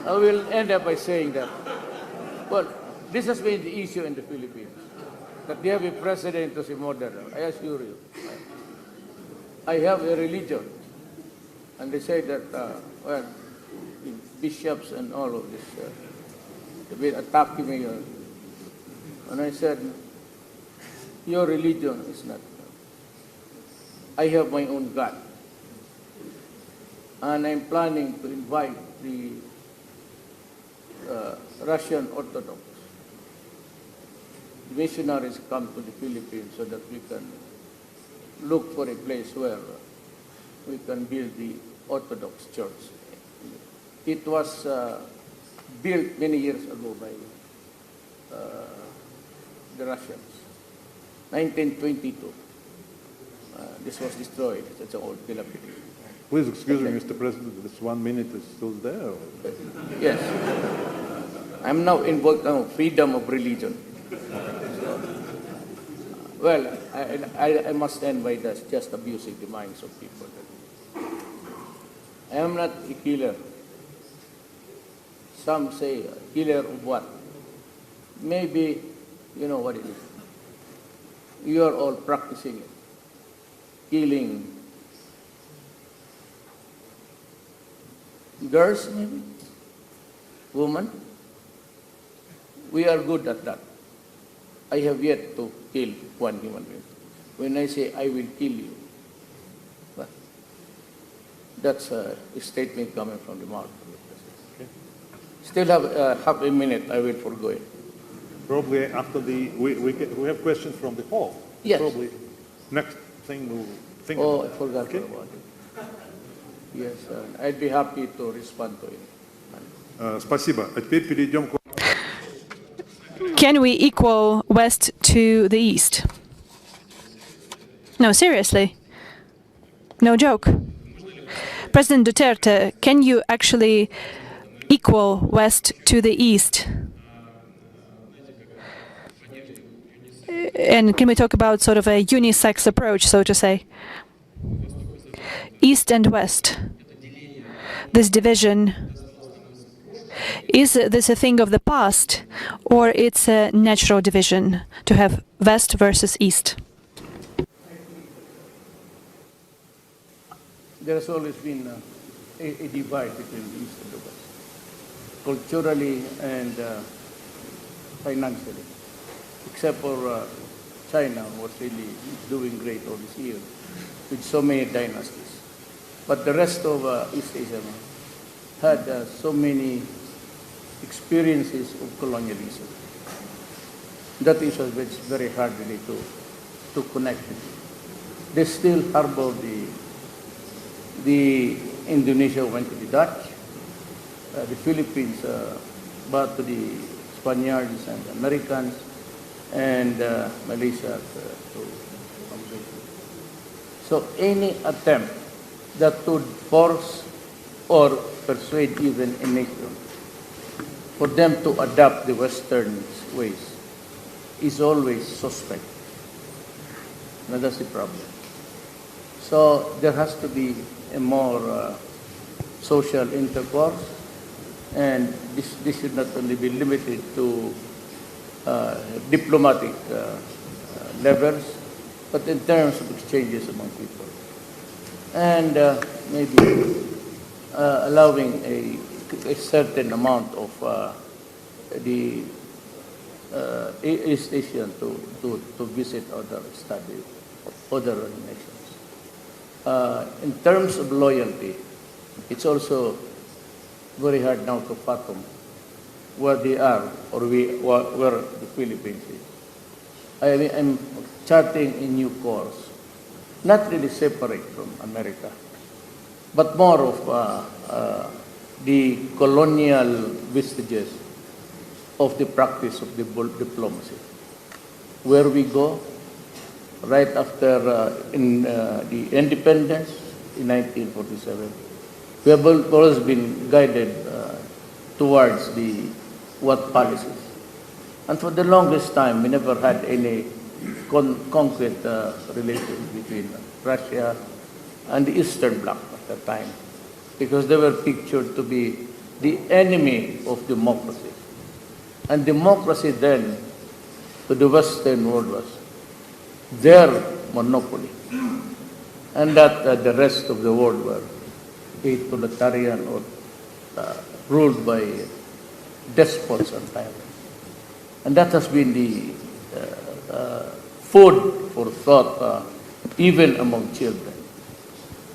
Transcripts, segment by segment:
I will end up by saying that, well, this has been the issue in the Philippines, that they have a president who's a murderer. I assure you. I have a religion, and they say that, well, bishops and all of this, they've been attacking me. And I said, your religion is not. I have my own God. And I'm planning to invite the Russian Orthodox missionaries come to the Philippines so that we can look for a place where we can build the Orthodox Church. It was built many years ago by the Russians. 1922. This was destroyed. It's an old Philippine. Please excuse me, Mr. President, this 1 minute is still there. Yes. I'm now involved in freedom of religion. Well, I must end by this, just abusing the minds of people. I am not a killer. Some say, killer of what? Maybe, you know what it is. You are all practicing it. Killing girls, maybe? Women? We are good at that. I have yet to kill one human being. When I say I will kill you, well, that's a statement coming from the mouth of the President. Okay. Still have half a minute, I will forgo it. Probably after the, we have questions from the hall. Yes. Probably next thing we'll think Oh, about. I forgot Okay. about it. Yes, I'd be happy to respond to it. Спасибо. А теперь перейдем к... Can we equal West to the East? No, seriously. No joke. President Duterte, can you actually equal West to the East? And can we talk about sort of a unisex approach, so to say? East and West. This division, is this a thing of the past, or it's a natural division to have West versus East? There has always been a divide between the East and the West, culturally and financially, except for China, was really doing great all these years with so many dynasties. But the rest of East Asia had so many experiences of colonialism. That is why it's very hard really to connect it. They still harbor the Indonesia went to the Dutch, the Philippines bought to the Spaniards and the Americans, and Malaysia to Malaysia. So any attempt that would force or persuade even a nation for them to adopt the Western ways is always suspect. Now that's the problem. So there has to be a more social intercourse, and this should not only be limited to diplomatic levels, but in terms of exchanges among people. And maybe allowing a certain amount of the East Asian to visit other studies, other nations. In terms of loyalty, it's also very hard now to fathom where they are or where the Philippines is. I'm charting a new course, not really separate from America, but more of the colonial vestiges of the practice of the diplomacy. Where we go, right after the independence in 1947, we have always been guided towards what policies. And for the longest time, we never had any concrete relations between Russia and the Eastern Bloc at that time, because they were pictured to be the enemy of democracy. And democracy then, to the Western world, was their monopoly. And that the rest of the world were totalitarian or ruled by despots and tyrants. And that has been the food for thought, even among children.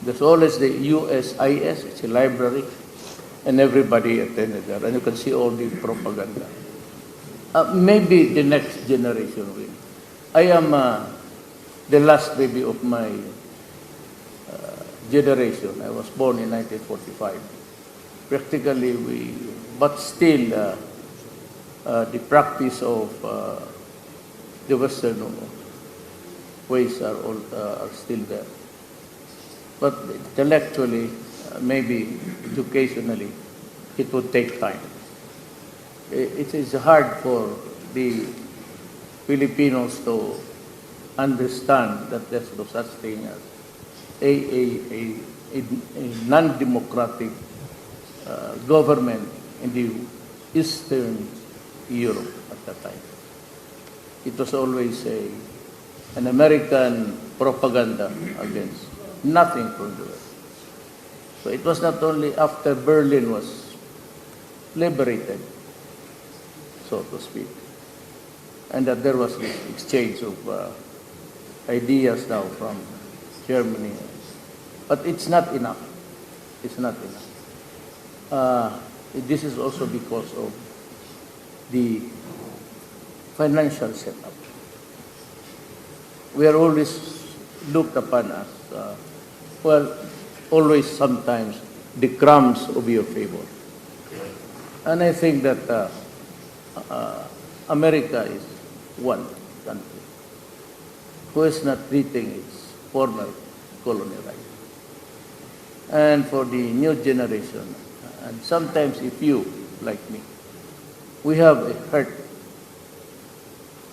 There's always the USIS, it's a library, and everybody attended there, and you can see all the propaganda. Maybe the next generation will. I am the last baby of my generation. I was born in 1945. Practically, but still, the practice of the Western ways are still there. But intellectually, maybe educationally, it would take time. It is hard for the Filipinos to understand that there's no such thing as a non-democratic government in the Eastern Europe at that time. It was always an American propaganda against nothing from the West. So it was not only after Berlin was liberated, so to speak, and that there was this exchange of ideas now from Germany. But it's not enough. It's not enough. This is also because of the financial setup. We are always looked upon as, always sometimes the crumbs of your favor. And I think that America is one country who is not treating its former colony right. And for the new generation, and sometimes if you, like me, we have a hurt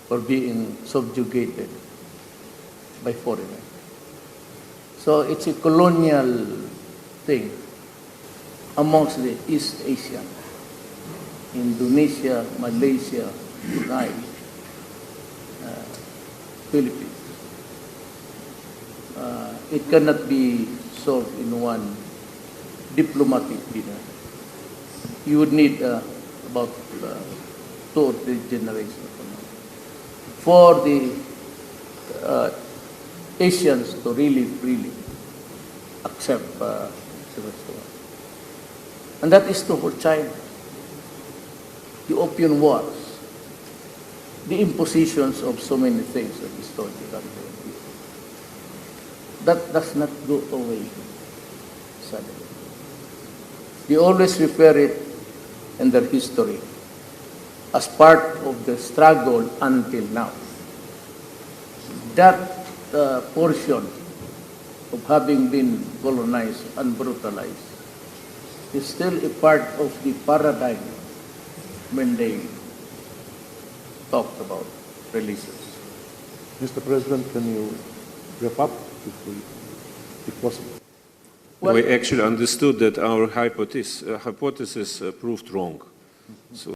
for being subjugated by foreigners. So it's a colonial thing amongst the East Asian, Indonesia, Malaysia, Brunei, Philippines. It cannot be solved in one diplomatic dinner. You would need about 2 or 3 generations for the Asians to really accept the Western world. And that is true for China. The Opium Wars, the impositions of so many things that destroyed the country. That does not go away suddenly. They always refer it in their history as part of the struggle until now. That portion of having been colonized and brutalized is still a part of the paradigm when they talked about religions. Mr. President, can you wrap up if possible? We actually understood that our hypothesis proved wrong. So